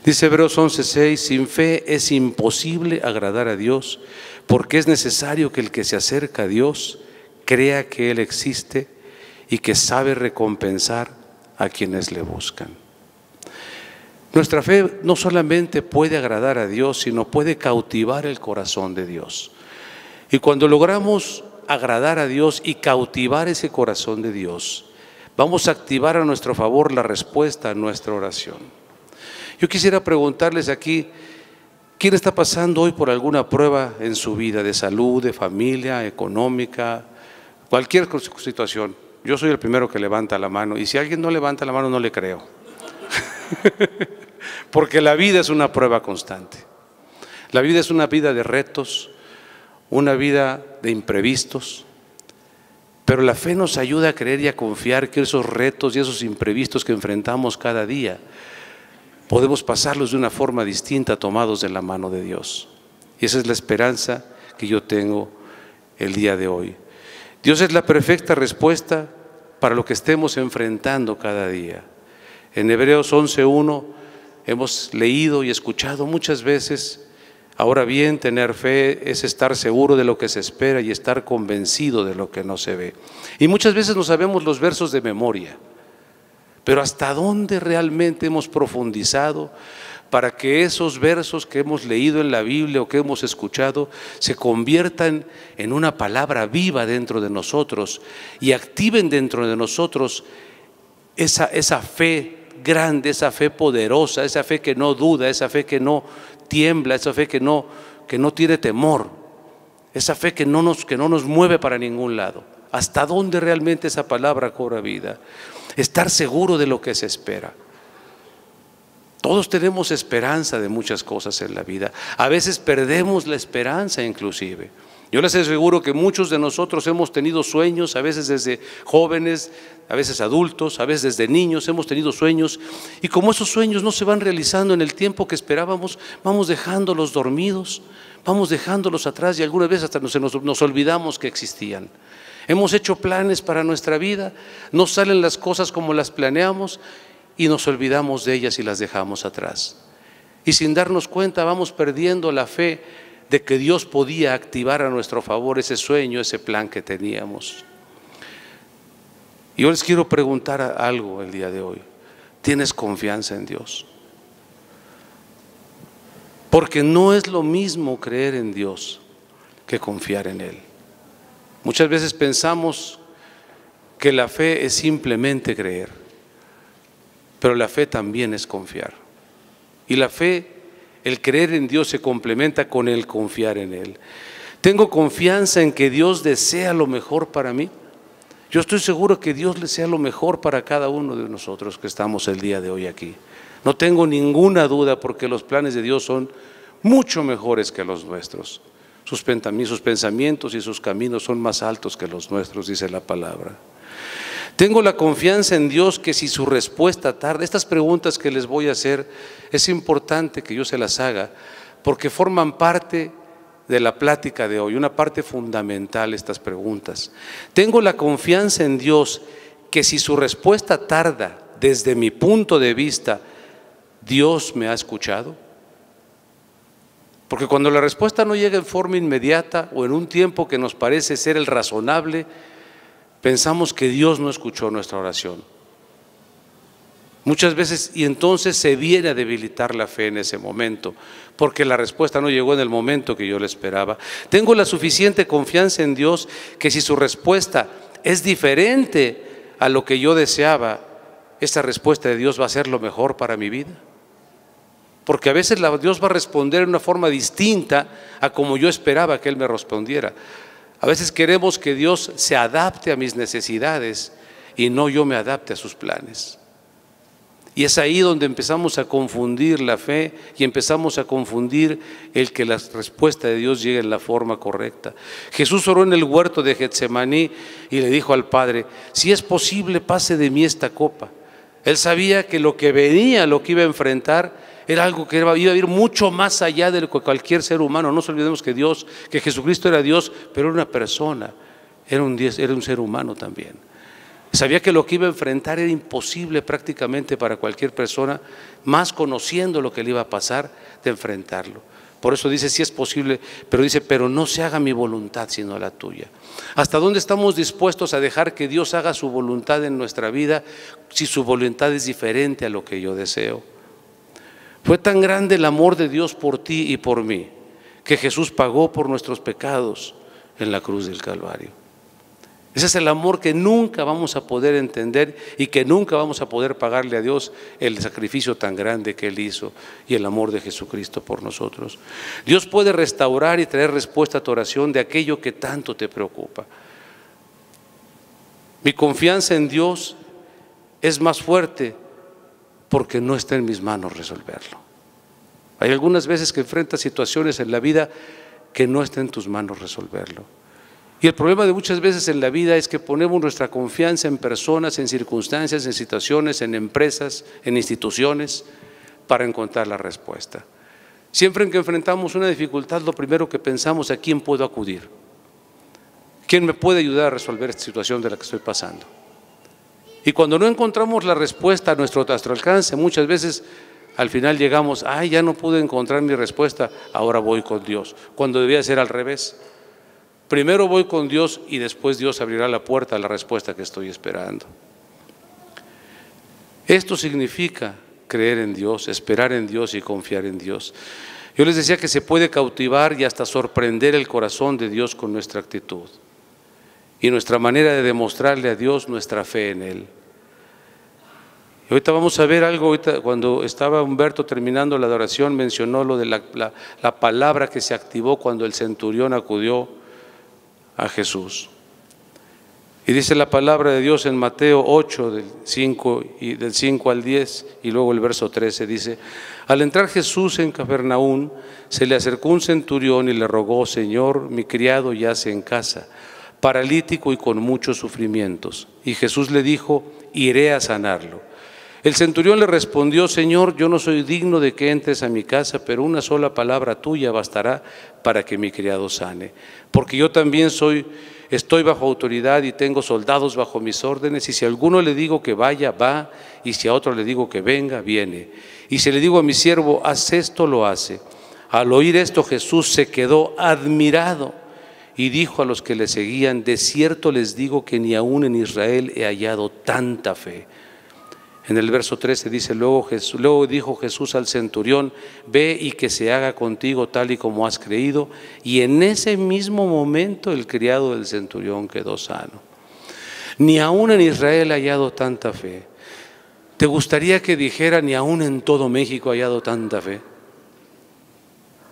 Dice Hebreos 11:6, sin fe es imposible agradar a Dios, porque es necesario que el que se acerca a Dios crea que Él existe y que sabe recompensar a quienes le buscan. Nuestra fe no solamente puede agradar a Dios, sino puede cautivar el corazón de Dios. Y cuando logramos agradar a Dios y cautivar ese corazón de Dios, vamos a activar a nuestro favor la respuesta a nuestra oración. Yo quisiera preguntarles aquí, ¿quién está pasando hoy por alguna prueba en su vida, de salud, de familia, económica, cualquier situación? Yo soy el primero que levanta la mano, y si alguien no levanta la mano no le creo. Porque la vida es una prueba constante. La vida es una vida de retos, una vida de imprevistos, pero la fe nos ayuda a creer y a confiar que esos retos y esos imprevistos que enfrentamos cada día podemos pasarlos de una forma distinta, tomados de la mano de Dios. Y esa es la esperanza que yo tengo el día de hoy. Dios es la perfecta respuesta para lo que estemos enfrentando cada día. En Hebreos 11:1 hemos leído y escuchado muchas veces: ahora bien, tener fe es estar seguro de lo que se espera y estar convencido de lo que no se ve. Y muchas veces no sabemos los versos de memoria, pero ¿hasta dónde realmente hemos profundizado para que esos versos que hemos leído en la Biblia o que hemos escuchado se conviertan en una palabra viva dentro de nosotros y activen dentro de nosotros esa fe grande, esa fe poderosa, esa fe que no duda, esa fe que no tiembla, esa fe que no tiene temor, esa fe que no nos mueve para ningún lado? ¿Hasta dónde realmente esa palabra cobra vida? Estar seguro de lo que se espera. Todos tenemos esperanza de muchas cosas en la vida. A veces perdemos la esperanza inclusive. Yo les aseguro que muchos de nosotros hemos tenido sueños, a veces desde jóvenes, a veces adultos, a veces desde niños hemos tenido sueños, y como esos sueños no se van realizando en el tiempo que esperábamos, vamos dejándolos dormidos, vamos dejándolos atrás, y algunas veces hasta nos olvidamos que existían. Hemos hecho planes para nuestra vida, no salen las cosas como las planeamos y nos olvidamos de ellas y las dejamos atrás. Y sin darnos cuenta vamos perdiendo la fe de que Dios podía activar a nuestro favor ese sueño, ese plan que teníamos. Y yo les quiero preguntar algo el día de hoy. ¿Tienes confianza en Dios? Porque no es lo mismo creer en Dios que confiar en Él. Muchas veces pensamos que la fe es simplemente creer, pero la fe también es confiar. Y la fe, el creer en Dios, se complementa con el confiar en Él. ¿Tengo confianza en que Dios desea lo mejor para mí? Yo estoy seguro que Dios desea lo mejor para cada uno de nosotros que estamos el día de hoy aquí. No tengo ninguna duda, porque los planes de Dios son mucho mejores que los nuestros. Sus pensamientos y sus caminos son más altos que los nuestros, dice la palabra. Tengo la confianza en Dios que si su respuesta tarda. Estas preguntas que les voy a hacer es importante que yo se las haga, porque forman parte de la plática de hoy, una parte fundamental estas preguntas. Tengo la confianza en Dios que si su respuesta tarda, desde mi punto de vista, Dios me ha escuchado. Porque cuando la respuesta no llega en forma inmediata o en un tiempo que nos parece ser el razonable, pensamos que Dios no escuchó nuestra oración. Muchas veces, y entonces se viene a debilitar la fe en ese momento, porque la respuesta no llegó en el momento que yo le esperaba. Tengo la suficiente confianza en Dios que si su respuesta es diferente a lo que yo deseaba, esa respuesta de Dios va a ser lo mejor para mi vida. Porque a veces Dios va a responder de una forma distinta a como yo esperaba que Él me respondiera. A veces queremos que Dios se adapte a mis necesidades y no yo me adapte a sus planes. Y es ahí donde empezamos a confundir la fe y empezamos a confundir el que la respuesta de Dios llegue en la forma correcta. Jesús oró en el huerto de Getsemaní y le dijo al Padre: si es posible, pase de mí esta copa. Él sabía que lo que venía, lo que iba a enfrentar, era algo que iba a ir mucho más allá de cualquier ser humano. No nos olvidemos que Jesucristo era Dios, pero era una persona, era un ser humano también. Sabía que lo que iba a enfrentar era imposible prácticamente para cualquier persona, más conociendo lo que le iba a pasar, de enfrentarlo. Por eso dice, sí es posible, pero dice, pero no se haga mi voluntad sino la tuya. ¿Hasta dónde estamos dispuestos a dejar que Dios haga su voluntad en nuestra vida si su voluntad es diferente a lo que yo deseo? Fue tan grande el amor de Dios por ti y por mí, que Jesús pagó por nuestros pecados en la cruz del Calvario. Ese es el amor que nunca vamos a poder entender y que nunca vamos a poder pagarle a Dios el sacrificio tan grande que Él hizo y el amor de Jesucristo por nosotros. Dios puede restaurar y traer respuesta a tu oración de aquello que tanto te preocupa. Mi confianza en Dios es más fuerte porque no está en mis manos resolverlo. Hay algunas veces que enfrentas situaciones en la vida que no está en tus manos resolverlo. Y el problema de muchas veces en la vida es que ponemos nuestra confianza en personas, en circunstancias, en situaciones, en empresas, en instituciones, para encontrar la respuesta. Siempre que enfrentamos una dificultad, lo primero que pensamos, ¿a quién puedo acudir? ¿Quién me puede ayudar a resolver esta situación de la que estoy pasando? Y cuando no encontramos la respuesta a nuestro alcance, muchas veces al final llegamos, ay, ya no pude encontrar mi respuesta, ahora voy con Dios, cuando debía ser al revés. Primero voy con Dios y después Dios abrirá la puerta a la respuesta que estoy esperando. Esto significa creer en Dios, esperar en Dios y confiar en Dios. Yo les decía que se puede cautivar y hasta sorprender el corazón de Dios con nuestra actitud y nuestra manera de demostrarle a Dios nuestra fe en Él. Y ahorita vamos a ver algo. Ahorita, cuando estaba Humberto terminando la adoración, mencionó lo de la palabra que se activó cuando el centurión acudió a Jesús. Y dice la palabra de Dios en Mateo 8, del 5 al 10, y luego el verso 13, dice: al entrar Jesús en Capernaum, se le acercó un centurión y le rogó: Señor, mi criado yace en casa, paralítico y con muchos sufrimientos. Y Jesús le dijo: iré a sanarlo. El centurión le respondió: Señor, yo no soy digno de que entres a mi casa, pero una sola palabra tuya bastará para que mi criado sane. Porque yo también estoy bajo autoridad y tengo soldados bajo mis órdenes, y si a alguno le digo que vaya, va, y si a otro le digo que venga, viene. Y si le digo a mi siervo, haz esto, lo hace. Al oír esto, Jesús se quedó admirado y dijo a los que le seguían: de cierto les digo que ni aún en Israel he hallado tanta fe. En el verso 13 dice: luego dijo Jesús al centurión: ve y que se haga contigo tal y como has creído. Y en ese mismo momento el criado del centurión quedó sano. Ni aún en Israel he hallado tanta fe. ¿Te gustaría que dijera: ni aún en todo México he hallado tanta fe?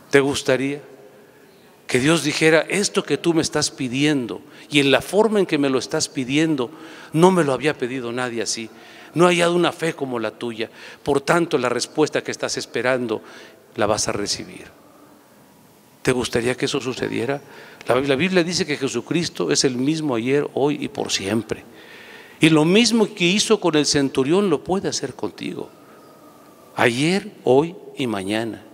¿Te gustaría que Dios dijera: esto que tú me estás pidiendo y en la forma en que me lo estás pidiendo, no me lo había pedido nadie así? No he hallado una fe como la tuya, por tanto la respuesta que estás esperando la vas a recibir. ¿Te gustaría que eso sucediera? La Biblia dice que Jesucristo es el mismo ayer, hoy y por siempre. Y lo mismo que hizo con el centurión lo puede hacer contigo. Ayer, hoy y mañana.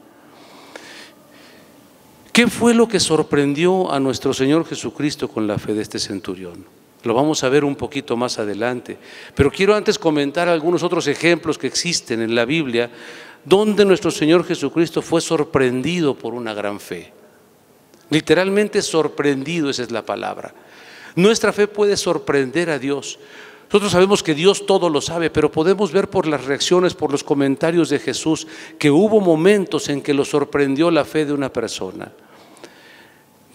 ¿Qué fue lo que sorprendió a nuestro Señor Jesucristo con la fe de este centurión? Lo vamos a ver un poquito más adelante, pero quiero antes comentar algunos otros ejemplos que existen en la Biblia donde nuestro Señor Jesucristo fue sorprendido por una gran fe. Literalmente sorprendido, esa es la palabra. Nuestra fe puede sorprender a Dios. Nosotros sabemos que Dios todo lo sabe, pero podemos ver por las reacciones, por los comentarios de Jesús, que hubo momentos en que lo sorprendió la fe de una persona.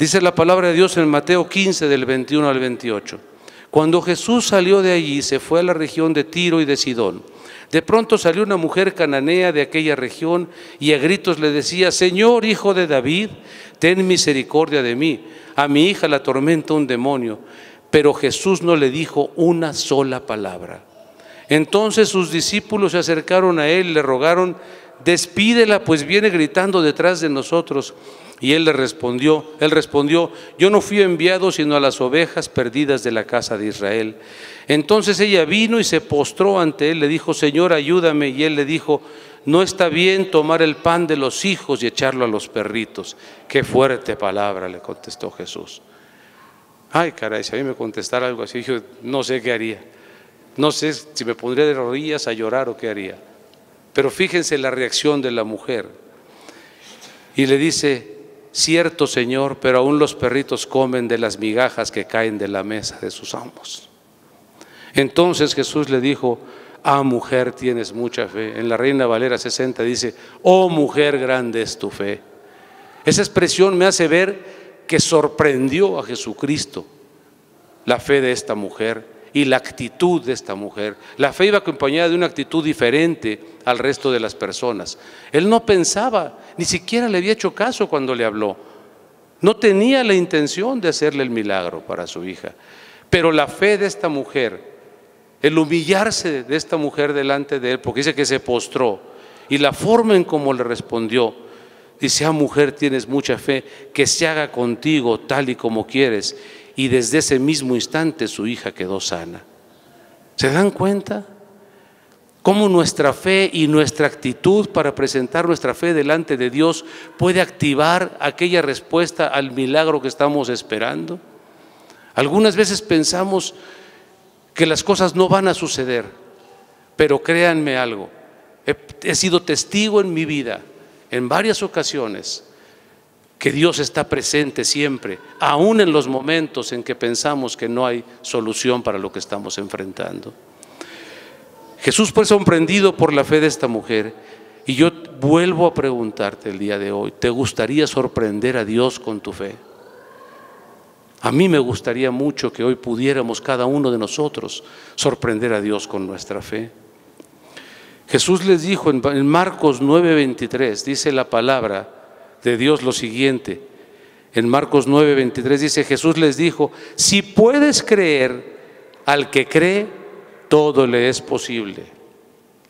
Dice la palabra de Dios en Mateo 15, del 21 al 28. Cuando Jesús salió de allí, se fue a la región de Tiro y de Sidón. De pronto salió una mujer cananea de aquella región y a gritos le decía: Señor, hijo de David, ten misericordia de mí. A mi hija la atormenta un demonio. Pero Jesús no le dijo una sola palabra. Entonces sus discípulos se acercaron a él y le rogaron: despídela, pues viene gritando detrás de nosotros. Y él respondió: yo no fui enviado sino a las ovejas perdidas de la casa de Israel. Entonces ella vino y se postró ante él, le dijo: Señor, ayúdame. Y él le dijo: no está bien tomar el pan de los hijos y echarlo a los perritos. Qué fuerte palabra, le contestó Jesús. Ay, caray, si a mí me contestara algo así, yo no sé qué haría. No sé si me pondría de rodillas a llorar o qué haría. Pero fíjense la reacción de la mujer. Y le dice: cierto, Señor, pero aún los perritos comen de las migajas que caen de la mesa de sus amos. Entonces Jesús le dijo: ah, mujer, tienes mucha fe. En la Reina Valera 60 dice: oh, mujer, grande es tu fe. Esa expresión me hace ver que sorprendió a Jesucristo la fe de esta mujer y la actitud de esta mujer. La fe iba acompañada de una actitud diferente al resto de las personas. Él no pensaba, ni siquiera le había hecho caso cuando le habló. No tenía la intención de hacerle el milagro para su hija. Pero la fe de esta mujer, el humillarse de esta mujer delante de él, porque dice que se postró, y la forma en cómo le respondió, dice: ah, mujer, tienes mucha fe, que se haga contigo tal y como quieres. Y desde ese mismo instante su hija quedó sana. ¿Se dan cuenta? Cómo nuestra fe y nuestra actitud para presentar nuestra fe delante de Dios puede activar aquella respuesta al milagro que estamos esperando. Algunas veces pensamos que las cosas no van a suceder, pero créanme algo, he sido testigo en mi vida en varias ocasiones que Dios está presente siempre, aún en los momentos en que pensamos que no hay solución para lo que estamos enfrentando. Jesús fue sorprendido por la fe de esta mujer, y yo vuelvo a preguntarte el día de hoy: ¿te gustaría sorprender a Dios con tu fe? A mí me gustaría mucho que hoy pudiéramos cada uno de nosotros sorprender a Dios con nuestra fe. Jesús les dijo en Marcos 9:23, dice la palabra de Dios lo siguiente. En Marcos 9:23 dice: Jesús les dijo: si puedes creer, al que cree, todo le es posible.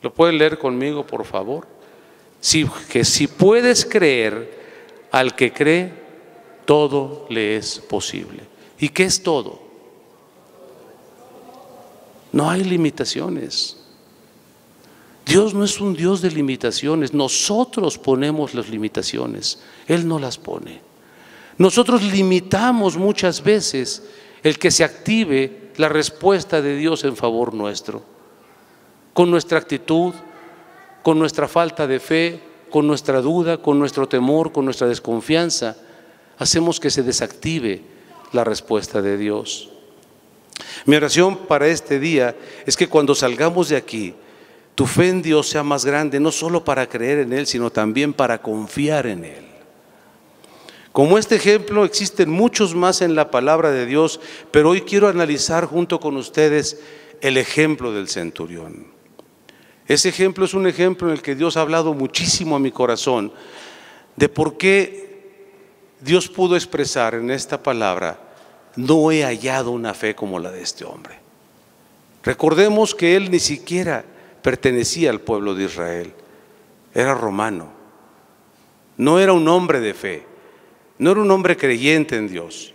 ¿Lo pueden leer conmigo, por favor? Si puedes creer, al que cree, todo le es posible. ¿Y qué es todo? No hay limitaciones. Dios no es un Dios de limitaciones. Nosotros ponemos las limitaciones, Él no las pone. Nosotros limitamos muchas veces el que se active la respuesta de Dios en favor nuestro, con nuestra actitud, con nuestra falta de fe, con nuestra duda, con nuestro temor, con nuestra desconfianza. Hacemos que se desactive la respuesta de Dios. Mi oración para este día es que cuando salgamos de aquí, tu fe en Dios sea más grande, no solo para creer en Él, sino también para confiar en Él. Como este ejemplo, existen muchos más en la palabra de Dios, pero hoy quiero analizar junto con ustedes el ejemplo del centurión. Ese ejemplo es un ejemplo en el que Dios ha hablado muchísimo a mi corazón, de por qué Dios pudo expresar en esta palabra: no he hallado una fe como la de este hombre. Recordemos que él ni siquiera pertenecía al pueblo de Israel, era romano, no era un hombre de fe, no era un hombre creyente en Dios,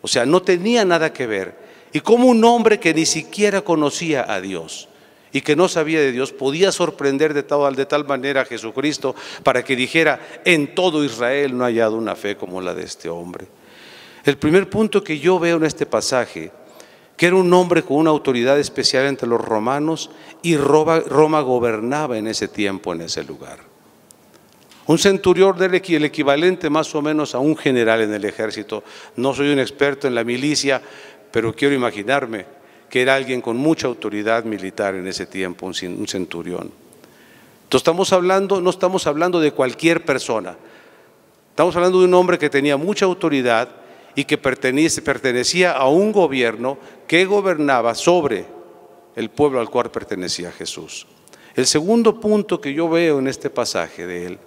o sea, no tenía nada que ver. Y como un hombre que ni siquiera conocía a Dios y que no sabía de Dios podía sorprender de tal manera a Jesucristo para que dijera: en todo Israel no ha hallado una fe como la de este hombre. El primer punto que yo veo en este pasaje, que era un hombre con una autoridad especial entre los romanos, y Roma gobernaba en ese tiempo, en ese lugar. Un centurión era el equivalente más o menos a un general en el ejército. No soy un experto en la milicia, pero quiero imaginarme que era alguien con mucha autoridad militar en ese tiempo, un centurión. Entonces no estamos hablando de cualquier persona, estamos hablando de un hombre que tenía mucha autoridad y que pertenecía a un gobierno que gobernaba sobre el pueblo al cual pertenecía Jesús. El segundo punto que yo veo en este pasaje de él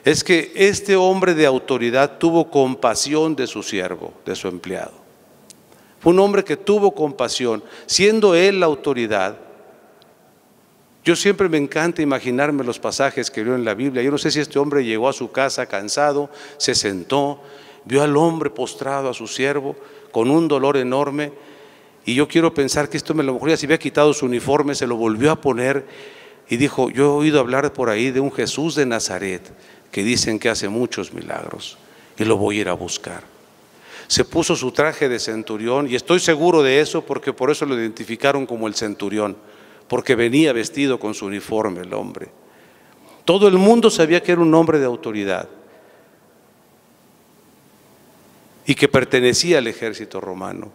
es que este hombre de autoridad tuvo compasión de su siervo, de su empleado. Fue un hombre que tuvo compasión, siendo él la autoridad. Yo siempre me encanta imaginarme los pasajes que veo en la Biblia. Yo no sé si este hombre llegó a su casa cansado, se sentó, vio al hombre postrado, a su siervo, con un dolor enorme, y yo quiero pensar que este hombre a lo mejor ya se había quitado su uniforme, se lo volvió a poner y dijo: yo he oído hablar por ahí de un Jesús de Nazaret que dicen que hace muchos milagros y lo voy a ir a buscar. se puso su traje de centurión, y estoy seguro de eso porque por eso lo identificaron como el centurión, porque venía vestido con su uniforme el hombre. Todo el mundo sabía que era un hombre de autoridad y que pertenecía al ejército romano.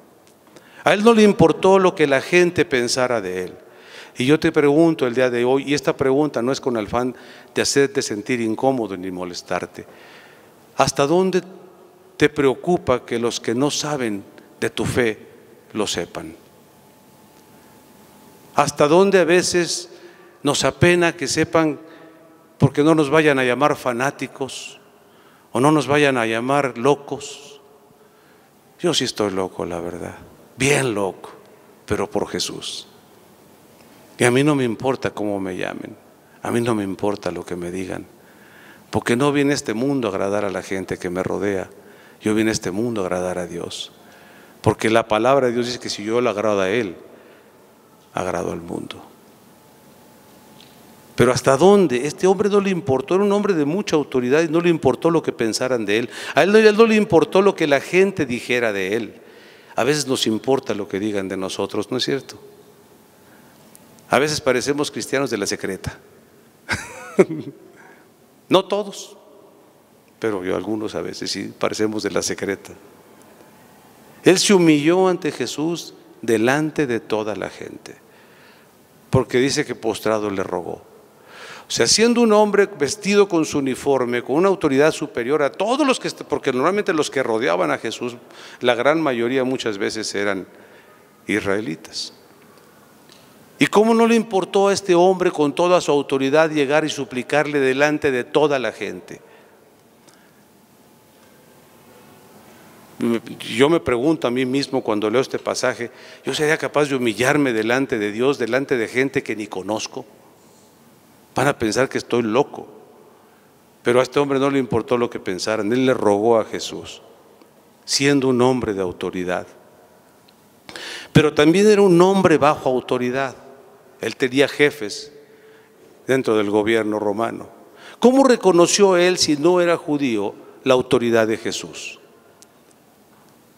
A él no le importó lo que la gente pensara de él. Y yo te pregunto el día de hoy, y esta pregunta no es con afán de hacerte sentir incómodo ni molestarte: ¿hasta dónde te preocupa que los que no saben de tu fe lo sepan? ¿Hasta dónde a veces nos apena que sepan, porque no nos vayan a llamar fanáticos o no nos vayan a llamar locos? Yo sí estoy loco, la verdad, bien loco, pero por Jesús. Y a mí no me importa cómo me llamen, a mí no me importa lo que me digan, porque no vine a este mundo a agradar a la gente que me rodea, yo vine a este mundo a agradar a Dios, porque la palabra de Dios dice que si yo le agrado a Él, agrado al mundo. Pero ¿hasta dónde? Este hombre no le importó, era un hombre de mucha autoridad y no le importó lo que pensaran de él. A él no le importó lo que la gente dijera de él. A veces nos importa lo que digan de nosotros, ¿no es cierto? A veces parecemos cristianos de la secreta. No todos, pero yo algunos a veces sí parecemos de la secreta. Él se humilló ante Jesús delante de toda la gente, porque dice que postrado le rogó. O sea, siendo un hombre vestido con su uniforme, con una autoridad superior a todos los que, porque normalmente los que rodeaban a Jesús, la gran mayoría muchas veces eran israelitas. ¿Y cómo no le importó a este hombre con toda su autoridad llegar y suplicarle delante de toda la gente? Yo me pregunto a mí mismo cuando leo este pasaje, ¿yo sería capaz de humillarme delante de Dios, delante de gente que ni conozco? Van a pensar que estoy loco. Pero a este hombre no le importó lo que pensaran, él le rogó a Jesús, siendo un hombre de autoridad. Pero también era un hombre bajo autoridad. Él tenía jefes dentro del gobierno romano. ¿Cómo reconoció él, si no era judío, la autoridad de Jesús?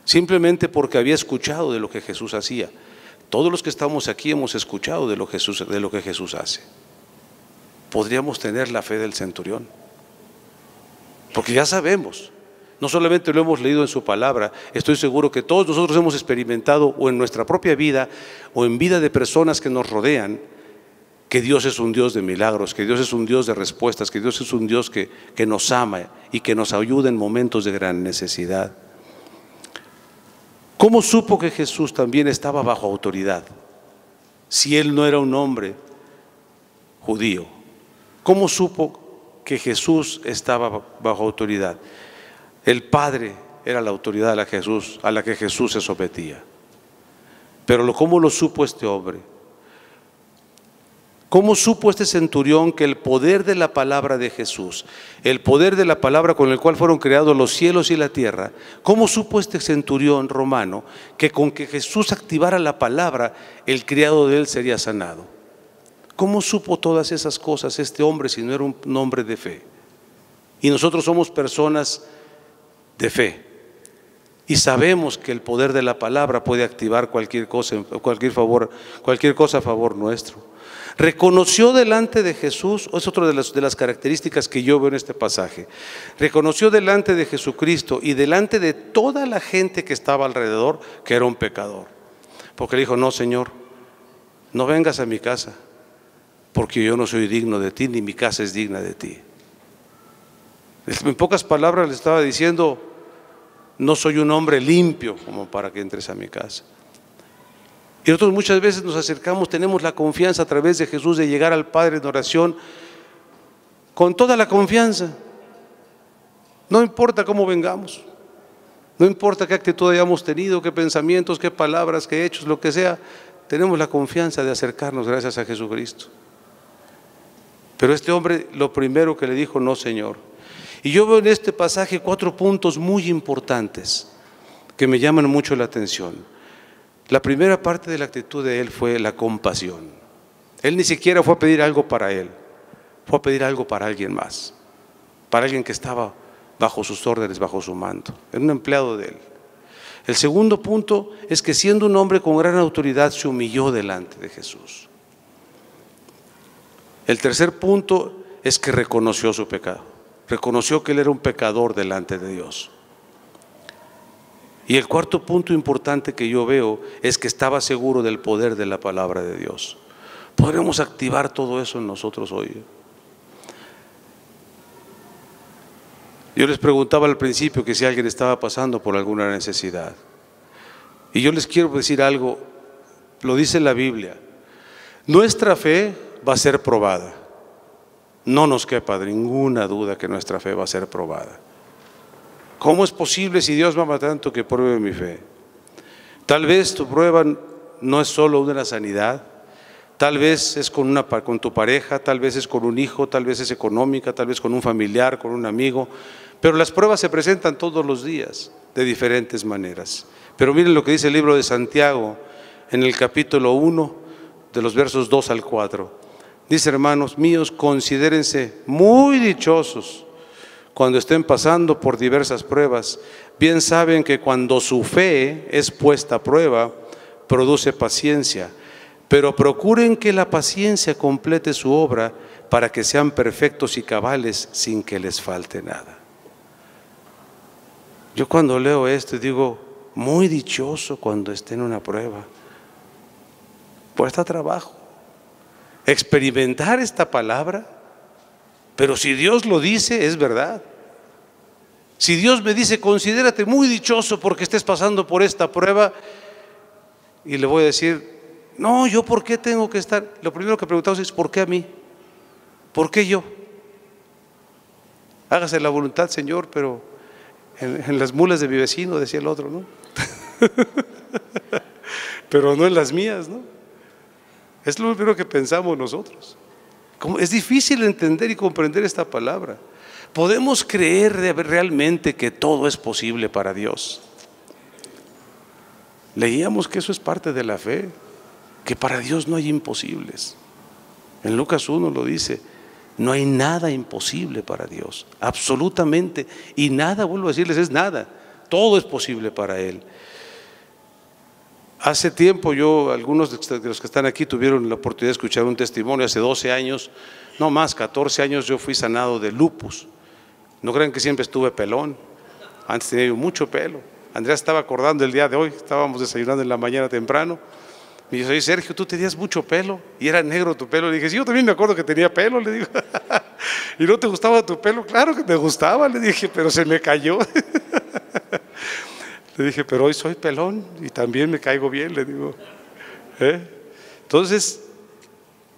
Simplemente porque había escuchado de lo que Jesús hacía. Todos los que estamos aquí hemos escuchado de lo que Jesús hace. Podríamos tener la fe del centurión, porque ya sabemos, no solamente lo hemos leído en su palabra, estoy seguro que todos nosotros hemos experimentado o en nuestra propia vida o en vida de personas que nos rodean, que Dios es un Dios de milagros, que Dios es un Dios de respuestas, que Dios es un Dios que nos ama y que nos ayuda en momentos de gran necesidad. ¿Cómo supo que Jesús también estaba bajo autoridad si él no era un hombre judío? ¿Cómo supo que Jesús estaba bajo autoridad? El Padre era la autoridad a la que Jesús se sometía. Pero ¿cómo lo supo este hombre? ¿Cómo supo este centurión que el poder de la palabra de Jesús, el poder de la palabra con el cual fueron creados los cielos y la tierra, cómo supo este centurión romano que con que Jesús activara la palabra, el criado de él sería sanado? ¿Cómo supo todas esas cosas este hombre si no era un hombre de fe? Y nosotros somos personas de fe y sabemos que el poder de la palabra puede activar cualquier cosa a favor nuestro. Reconoció delante de Jesús, es otra de las características que yo veo en este pasaje. Reconoció delante de Jesucristo y delante de toda la gente que estaba alrededor que era un pecador. Porque le dijo: no, Señor, no vengas a mi casa, porque yo no soy digno de ti, ni mi casa es digna de ti. En pocas palabras le estaba diciendo: no soy un hombre limpio como para que entres a mi casa. Y nosotros muchas veces nos acercamos, tenemos la confianza a través de Jesús de llegar al Padre en oración con toda la confianza. No importa cómo vengamos, no importa qué actitud hayamos tenido, qué pensamientos, qué palabras, qué hechos, lo que sea, tenemos la confianza de acercarnos gracias a Jesucristo. Pero este hombre lo primero que le dijo: no, Señor. Y yo veo en este pasaje 4 puntos muy importantes que me llaman mucho la atención. La primera parte de la actitud de él fue la compasión. Él ni siquiera fue a pedir algo para él, fue a pedir algo para alguien más, para alguien que estaba bajo sus órdenes, bajo su manto. Era un empleado de él. El segundo punto es que siendo un hombre con gran autoridad se humilló delante de Jesús. El tercer punto es que reconoció su pecado, reconoció que él era un pecador delante de Dios. Y el cuarto punto importante que yo veo es que estaba seguro del poder de la palabra de Dios. Podremos activar todo eso en nosotros hoy. Yo les preguntaba al principio que si alguien estaba pasando por alguna necesidad. Y yo les quiero decir algo, lo dice la Biblia. Nuestra fe va a ser probada. No nos quepa ninguna duda que nuestra fe va a ser probada. ¿Cómo es posible si Dios me ama tanto que pruebe mi fe? Tal vez tu prueba no es solo una sanidad, tal vez es con tu pareja, tal vez es con un hijo, tal vez es económica, tal vez con un familiar, con un amigo, pero las pruebas se presentan todos los días de diferentes maneras. Pero miren lo que dice el libro de Santiago en el capítulo 1 de los versos 2 al 4. Dice: hermanos míos, considérense muy dichosos cuando estén pasando por diversas pruebas. Bien saben que cuando su fe es puesta a prueba, produce paciencia. Pero procuren que la paciencia complete su obra para que sean perfectos y cabales sin que les falte nada. Yo cuando leo esto digo, muy dichoso cuando esté en una prueba. Cuesta trabajo experimentar esta palabra, pero si Dios lo dice, es verdad. Si Dios me dice, considérate muy dichoso porque estés pasando por esta prueba, y le voy a decir, no, ¿yo por qué tengo que estar? Lo primero que preguntamos es, ¿por qué a mí? ¿Por qué yo? Hágase la voluntad, Señor, pero en las mulas de mi vecino, decía el otro, ¿no? Pero no en las mías, ¿no? Es lo primero que pensamos nosotros. Es difícil entender y comprender esta palabra. ¿Podemos creer realmente que todo es posible para Dios? Leíamos que eso es parte de la fe, que para Dios no hay imposibles. En Lucas 1 lo dice, no hay nada imposible para Dios, absolutamente, y nada, vuelvo a decirles, es nada, todo es posible para Él. Hace tiempo algunos de los que están aquí tuvieron la oportunidad de escuchar un testimonio. Hace 12 años, no más, 14 años yo fui sanado de lupus. No crean que siempre estuve pelón, antes tenía yo mucho pelo. Andrea estaba acordando el día de hoy, estábamos desayunando en la mañana temprano. Me dice, oye Sergio, tú tenías mucho pelo y era negro tu pelo. Le dije, sí, yo también me acuerdo que tenía pelo, le digo. ¿Y no te gustaba tu pelo? Claro que me gustaba, le dije, pero se me cayó. Le dije, pero hoy soy pelón y también me caigo bien, le digo. Entonces,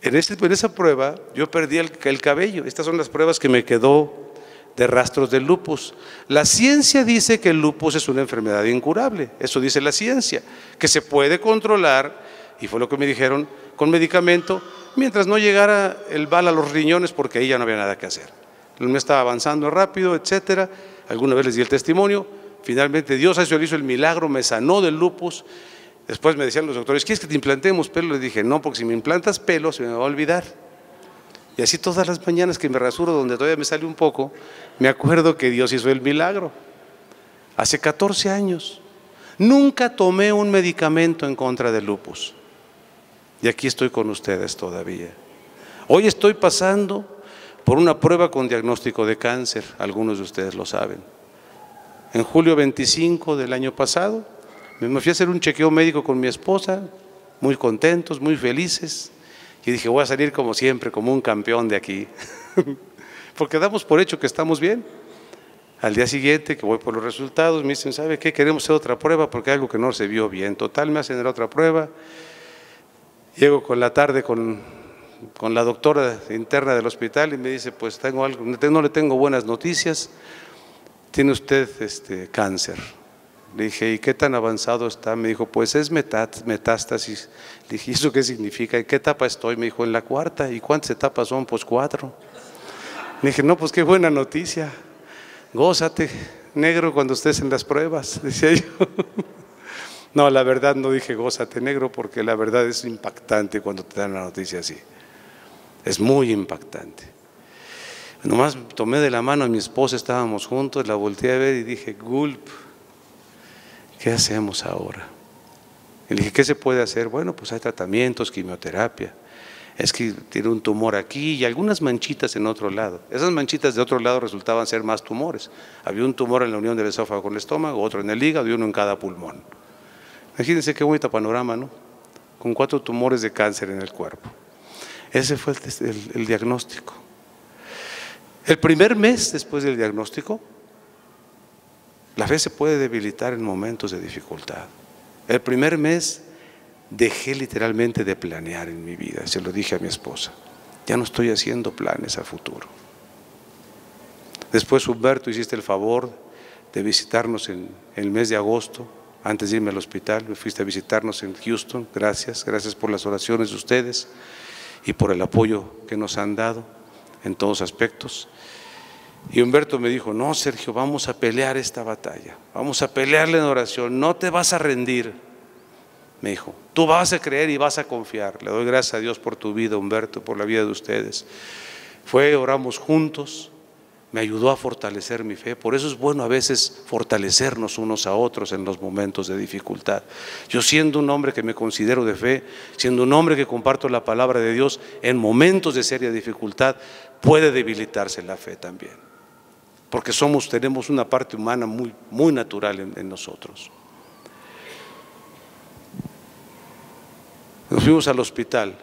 en esa prueba yo perdí el cabello. Estas son las pruebas que me quedó de rastros del lupus. La ciencia dice que el lupus es una enfermedad incurable. Eso dice la ciencia, que se puede controlar, y fue lo que me dijeron, con medicamento, mientras no llegara el bala a los riñones, porque ahí ya no había nada que hacer. El me estaba avanzando rápido, etcétera. Alguna vez les di el testimonio. Finalmente Dios hizo el milagro, me sanó del lupus. Después me decían los doctores, ¿quieres que te implantemos pelo? Les dije, no, porque si me implantas pelo se me va a olvidar. Y así todas las mañanas que me rasuro, donde todavía me sale un poco, me acuerdo que Dios hizo el milagro. Hace 14 años. Nunca tomé un medicamento en contra del lupus. Y aquí estoy con ustedes todavía. Hoy estoy pasando por una prueba con diagnóstico de cáncer, algunos de ustedes lo saben. En julio 25 del año pasado, me fui a hacer un chequeo médico con mi esposa, muy contentos, muy felices. Y dije, voy a salir como siempre, como un campeón de aquí. Porque damos por hecho que estamos bien. Al día siguiente que voy por los resultados, me dicen, ¿sabe qué? Queremos hacer otra prueba porque hay algo que no se vio bien. Total, me hacen otra prueba. Llego con la tarde con la doctora interna del hospital y me dice, pues tengo algo, no le tengo buenas noticias. Tiene usted cáncer. Le dije, ¿y qué tan avanzado está? Me dijo, pues es metástasis. Le dije, ¿eso qué significa? ¿En qué etapa estoy? Me dijo, en la 4. ¿Y cuántas etapas son? Pues 4. Le dije, no, pues qué buena noticia. Gózate, negro, cuando estés en las pruebas, decía yo. No, la verdad no dije gózate, negro, porque la verdad es impactante cuando te dan una noticia así. Es muy impactante. Nomás tomé de la mano a mi esposa, estábamos juntos, la volteé a ver y dije, gulp. ¿qué hacemos ahora? Y le dije, ¿qué se puede hacer? Bueno, pues hay tratamientos, quimioterapia. Es que tiene un tumor aquí y algunas manchitas en otro lado. Esas manchitas de otro lado resultaban ser más tumores. Había un tumor en la unión del esófago con el estómago, otro en el hígado y uno en cada pulmón. Imagínense qué bonito panorama, ¿no? Con 4 tumores de cáncer en el cuerpo. Ese fue el diagnóstico. El primer mes después del diagnóstico, la fe se puede debilitar en momentos de dificultad. El primer mes dejé literalmente de planear en mi vida, se lo dije a mi esposa. Ya no estoy haciendo planes a futuro. Después, Humberto, hiciste el favor de visitarnos en el mes de agosto, antes de irme al hospital. Me fuiste a visitarnos en Houston. Gracias por las oraciones de ustedes y por el apoyo que nos han dado en todos aspectos. Y Humberto me dijo, no, Sergio, vamos a pelear esta batalla, vamos a pelearla en oración, no te vas a rendir. Me dijo, tú vas a creer y vas a confiar. Le doy gracias a Dios por tu vida, Humberto, por la vida de ustedes. Oramos juntos, me ayudó a fortalecer mi fe. Por eso es bueno a veces fortalecernos unos a otros en los momentos de dificultad. Yo, siendo un hombre que me considero de fe, siendo un hombre que comparto la palabra de Dios, en momentos de seria dificultad puede debilitarse la fe también, porque tenemos una parte humana muy natural en nosotros. Nos fuimos al hospital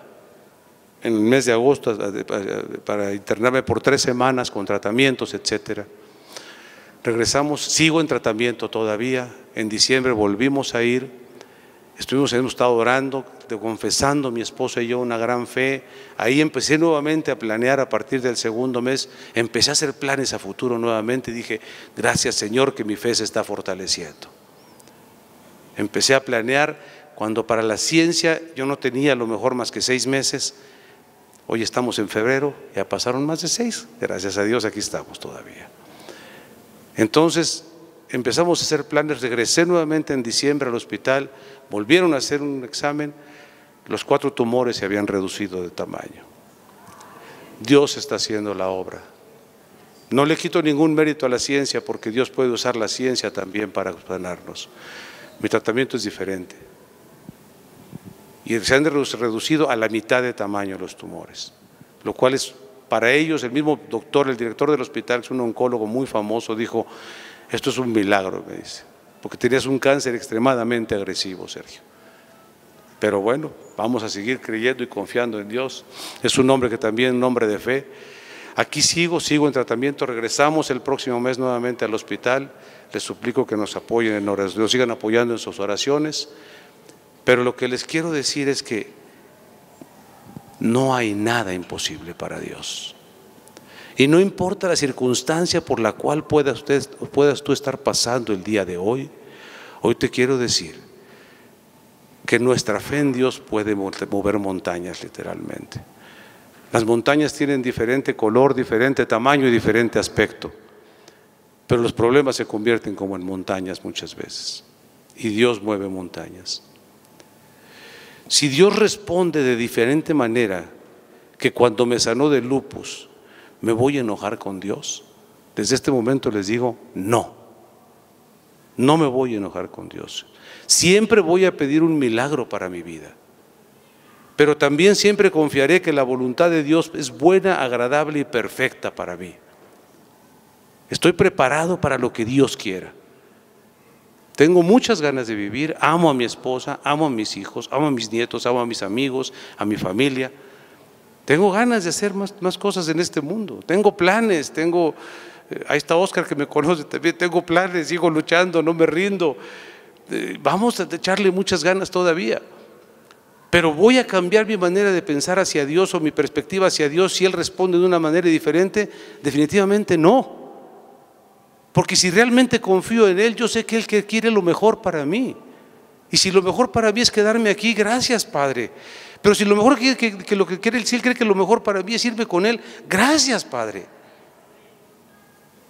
en el mes de agosto para internarme por 3 semanas con tratamientos, etcétera. Regresamos, sigo en tratamiento todavía. En diciembre volvimos a ir. Hemos estado orando, confesando mi esposa y yo una gran fe. Ahí empecé nuevamente a planear. A partir del segundo mes empecé a hacer planes a futuro nuevamente. Dije, gracias Señor que mi fe se está fortaleciendo. Empecé a planear cuando para la ciencia yo no tenía a lo mejor más que 6 meses. Hoy estamos en febrero, ya pasaron más de 6. Gracias a Dios aquí estamos todavía. Entonces empezamos a hacer planes. Regresé nuevamente en diciembre al hospital. Volvieron a hacer un examen. Los 4 tumores se habían reducido de tamaño. Dios está haciendo la obra. No le quito ningún mérito a la ciencia, porque Dios puede usar la ciencia también para sanarnos. Mi tratamiento es diferente. Y se han reducido a la mitad de tamaño los tumores, lo cual es para ellos, el mismo doctor, el director del hospital, que es un oncólogo muy famoso, dijo, esto es un milagro, me dice, porque tenías un cáncer extremadamente agresivo, Sergio. Pero bueno, vamos a seguir creyendo y confiando en Dios. Es un hombre que también, un hombre de fe. Aquí sigo en tratamiento. Regresamos el próximo mes nuevamente al hospital. Les suplico que nos apoyen en oraciones, nos sigan apoyando en sus oraciones. Pero lo que les quiero decir es que no hay nada imposible para Dios. Y no importa la circunstancia por la cual puedas tú estar pasando el día de hoy, hoy te quiero decir que nuestra fe en Dios puede mover montañas literalmente. Las montañas tienen diferente color, diferente tamaño y diferente aspecto, pero los problemas se convierten como en montañas muchas veces, y Dios mueve montañas. Si Dios responde de diferente manera que cuando me sanó del lupus, ¿me voy a enojar con Dios? Desde este momento les digo, no me voy a enojar con Dios. Siempre voy a pedir un milagro para mi vida, pero también siempre confiaré que la voluntad de Dios es buena, agradable y perfecta para mí. Estoy preparado para lo que Dios quiera. Tengo muchas ganas de vivir, amo a mi esposa, amo a mis hijos, amo a mis nietos, amo a mis amigos, a mi familia. Tengo ganas de hacer más cosas en este mundo. Tengo planes, ahí está Oscar que me conoce también, tengo planes, sigo luchando, no me rindo. Vamos a echarle muchas ganas todavía. Pero ¿voy a cambiar mi manera de pensar hacia Dios o mi perspectiva hacia Dios si Él responde de una manera diferente? Definitivamente no. Porque si realmente confío en Él, yo sé que Él quiere lo mejor para mí. Y si lo mejor para mí es quedarme aquí, gracias Padre. Pero si lo mejor que lo que quiere Él, si Él cree que lo mejor para mí es irme con Él, gracias Padre.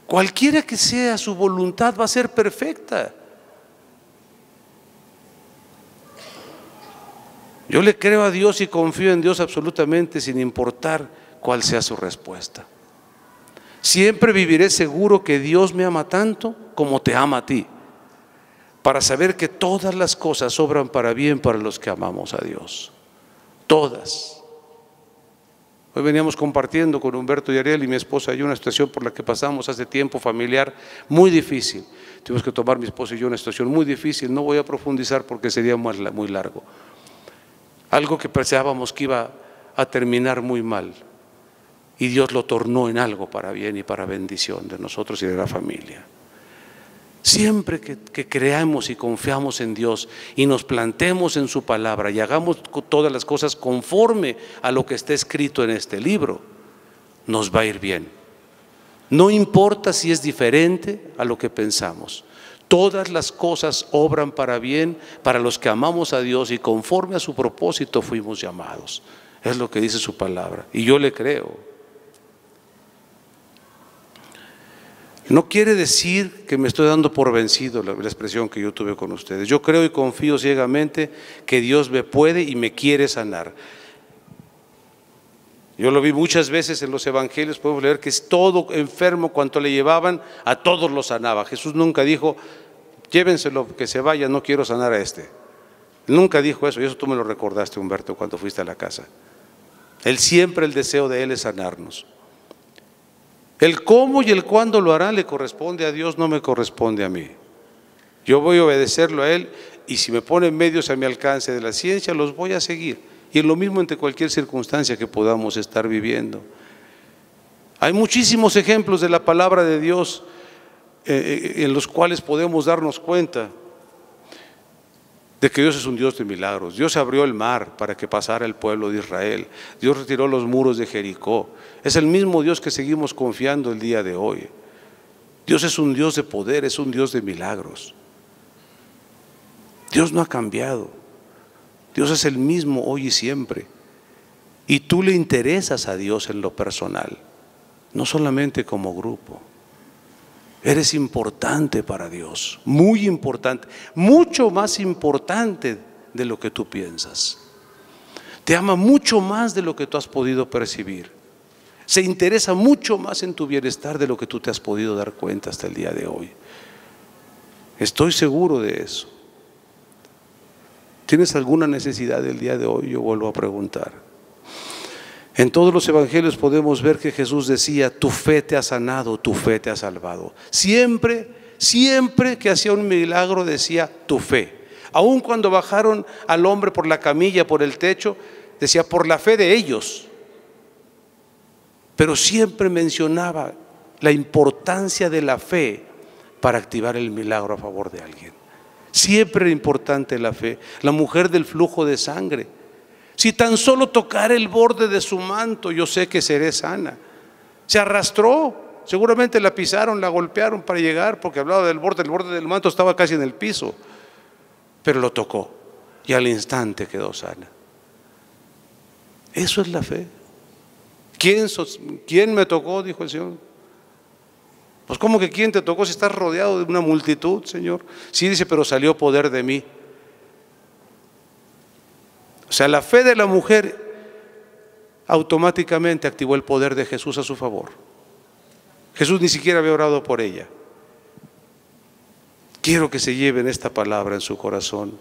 Cualquiera que sea su voluntad va a ser perfecta. Yo le creo a Dios y confío en Dios absolutamente, sin importar cuál sea su respuesta. Siempre viviré seguro que Dios me ama tanto como te ama a ti. para saber que todas las cosas obran para bien para los que amamos a Dios. Todas. Hoy veníamos compartiendo con Humberto y Ariel y mi esposa y yo una situación por la que pasamos hace tiempo, familiar, muy difícil. Tuvimos que tomar mi esposa y yo una situación muy difícil. No voy a profundizar porque sería muy largo. Algo que pensábamos que iba a terminar muy mal. Y Dios lo tornó en algo para bien y para bendición de nosotros y de la familia. Siempre que creamos y confiamos en Dios y nos plantemos en su palabra y hagamos todas las cosas conforme a lo que está escrito en este libro, nos va a ir bien. No importa si es diferente a lo que pensamos. Todas las cosas obran para bien para los que amamos a Dios y conforme a su propósito fuimos llamados. Es lo que dice su palabra y yo le creo. No quiere decir que me estoy dando por vencido, la expresión que yo tuve con ustedes. Yo creo y confío ciegamente que Dios me puede y me quiere sanar. Yo lo vi muchas veces en los evangelios, podemos leer que es todo enfermo cuanto le llevaban, a todos lo sanaba. Jesús nunca dijo, llévenselo, que se vaya, no quiero sanar a este. Nunca dijo eso, y eso tú me lo recordaste, Humberto, cuando fuiste a la casa. Él siempre, el deseo de Él es sanarnos. El cómo y el cuándo lo hará le corresponde a Dios, no me corresponde a mí. Yo voy a obedecerlo a Él y si me ponen medios a mi alcance de la ciencia, los voy a seguir. Y es lo mismo entre cualquier circunstancia que podamos estar viviendo. Hay muchísimos ejemplos de la palabra de Dios en los cuales podemos darnos cuenta de que Dios es un Dios de milagros. Dios abrió el mar para que pasara el pueblo de Israel. Dios retiró los muros de Jericó. Es el mismo Dios que seguimos confiando el día de hoy. Dios es un Dios de poder, es un Dios de milagros. Dios no ha cambiado. Dios es el mismo hoy y siempre. Y tú le interesas a Dios en lo personal, no solamente como grupo. Eres importante para Dios, muy importante, mucho más importante de lo que tú piensas. Te ama mucho más de lo que tú has podido percibir. Se interesa mucho más en tu bienestar de lo que tú te has podido dar cuenta hasta el día de hoy. Estoy seguro de eso. ¿Tienes alguna necesidad el día de hoy? Yo vuelvo a preguntar. En todos los evangelios podemos ver que Jesús decía, tu fe te ha sanado, tu fe te ha salvado. Siempre que hacía un milagro decía, tu fe. Aun cuando bajaron al hombre por la camilla, por el techo, decía, por la fe de ellos. Pero siempre mencionaba la importancia de la fe para activar el milagro a favor de alguien. Siempre era importante la fe. La mujer del flujo de sangre. Si tan solo tocar el borde de su manto, yo sé que seré sana. Se arrastró, seguramente la pisaron, la golpearon para llegar, porque hablaba del borde del manto estaba casi en el piso, pero lo tocó y al instante quedó sana. Eso es la fe. ¿Quién me tocó?, dijo el Señor. Pues ¿cómo que quién te tocó si estás rodeado de una multitud, Señor? Sí, dice, pero salió poder de mí. O sea, la fe de la mujer automáticamente activó el poder de Jesús a su favor. Jesús ni siquiera había orado por ella. Quiero que se lleven esta palabra en su corazón.